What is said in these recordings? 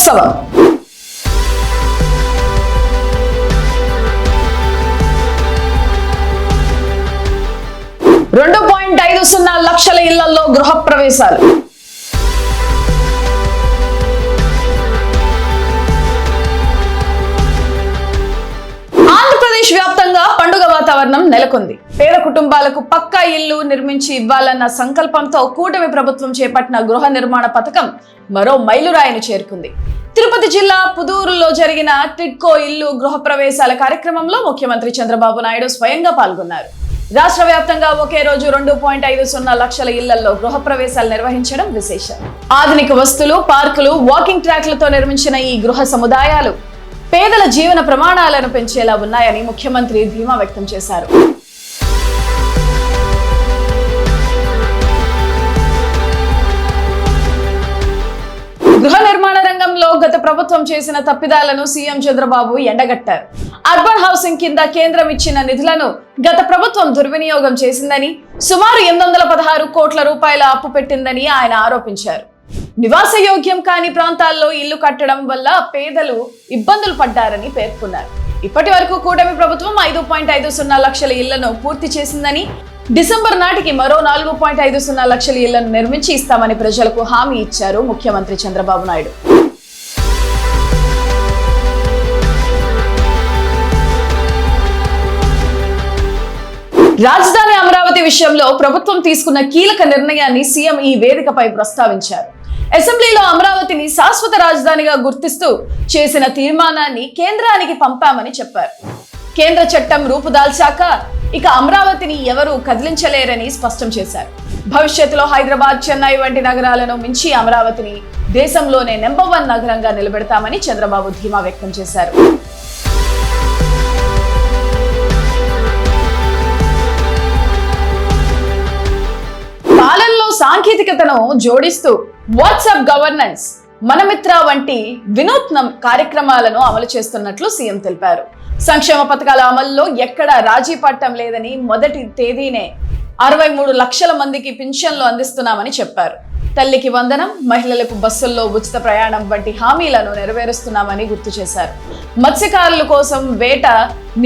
వాస్తవం. 2.50 లక్షల ఇళ్లలో గృహ ప్రవేశాలు. ఆంధ్రప్రదేశ్ వ్యాప్తంగా పండుగ వాతావరణం నెలకొంది. పేద కుటుంబాలకు పక్కా ఇల్లు నిర్మించి ఇవ్వాలన్న సంకల్పంతో కూటమి ప్రభుత్వం చేపట్టిన గృహ నిర్మాణ పథకం మరో మైలురాయిని చేరుకుంది. తిరుపతి జిల్లా పుదూరులో జరిగిన టిడ్కో ఇల్లు గృహ ప్రవేశాల కార్యక్రమంలో ముఖ్యమంత్రి చంద్రబాబు నాయుడు స్వయంగా పాల్గొన్నారు. రాష్ట్ర వ్యాప్తంగా ఒకే రోజు 2.50 లక్షల ఇళ్లలో గృహ ప్రవేశాలు నిర్వహించడం విశేషం. ఆధునిక వస్తువులు, పార్కులు, వాకింగ్ ట్రాక్లతో నిర్మించిన ఈ గృహ సముదాయాలు పేదల జీవన ప్రమాణాలను పెంచేలా ఉన్నాయని ముఖ్యమంత్రి ధీమా వ్యక్తం చేశారు. గృహ నిర్మాణ రంగంలో గత ప్రభుత్వం చేసిన తప్పిదాలను సీఎం చంద్రబాబు ఎండగట్టారు. అర్బన్ హౌసింగ్ కింద కేంద్రం ఇచ్చిన నిధులను గత ప్రభుత్వం దుర్వినియోగం చేసిందని, సుమారు 816 కోట్ల రూపాయల అప్పు పెట్టిందని ఆయన ఆరోపించారు. నివాసయోగ్యం కాని ప్రాంతాల్లో ఇల్లు కట్టడం వల్ల పేదలు ఇబ్బందులు పడ్డారని పేర్కొన్నారు. ఇప్పటి వరకు కూటమి ప్రభుత్వం 5.50 లక్షల ఇళ్లను పూర్తి చేసిందని, డిసెంబర్ నాటికి మరో 4.50 లక్షల ఇళ్లను నిర్మించి ఇస్తామని ప్రజలకు హామీ ఇచ్చారు ముఖ్యమంత్రి చంద్రబాబు నాయుడు. రాజధాని అమరావతి విషయంలో ప్రభుత్వం తీసుకున్న కీలక నిర్ణయాన్ని సీఎం ఈ వేదికపై ప్రస్తావించారు. అసెంబ్లీలో అమరావతిని శాశ్వత రాజధానిగా గుర్తిస్తూ చేసిన తీర్మానాన్ని కేంద్రానికి పంపామని చెప్పారు. కేంద్ర చట్టం రూపుదాల్చాక ఇక అమరావతిని ఎవరూ కదిలించలేరని స్పష్టం చేశారు. భవిష్యత్తులో హైదరాబాద్, చెన్నై వంటి నగరాలను మించి అమరావతిని దేశంలోనే నెంబర్ 1 నగరంగా నిలబెడతామని చంద్రబాబు ధీమా వ్యక్తం చేశారు. పాలనలో సాంకేతికతను జోడిస్తూ వాట్సాప్ గవర్నెన్స్, మనమిత్ర వంటి వినూత్న కార్యక్రమాలను అమలు చేస్తున్నట్లు సీఎం తెలిపారు. సంక్షేమ పథకాల అమలులో ఎక్కడా రాజీ పడటం లేదని, మొదటి తేదీనే 63 లక్షల మందికి పింఛన్లు అందిస్తున్నామని చెప్పారు. తల్లికి వందనం, మహిళలకు బస్సుల్లో ఉచిత ప్రయాణం వంటి హామీలను నెరవేరుస్తున్నామని గుర్తు చేశారు. మత్స్యకారుల కోసం వేట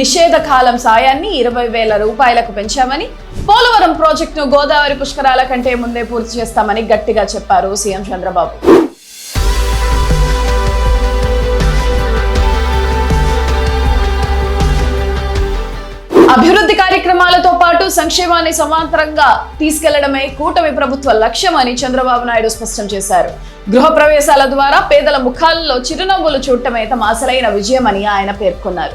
నిషేధ కాలం సాయాన్ని 20,000 రూపాయలకు పెంచామని, పోలవరం ప్రాజెక్టును గోదావరి పుష్కరాల కంటే ముందే పూర్తి చేస్తామని గట్టిగా చెప్పారు సీఎం చంద్రబాబు. అభివృద్ధి కార్యక్రమాలతో పాటు సంక్షేమాన్ని సమాంతరంగా తీసుకెళ్లడమే కూటమి ప్రభుత్వ లక్ష్యమని చంద్రబాబు నాయుడు స్పష్టం చేశారు. గృహ ప్రవేశాల ద్వారా పేదల ముఖాల్లో చిరునవ్వులు చూడటమే తమ అసలైన విజయమని ఆయన పేర్కొన్నారు.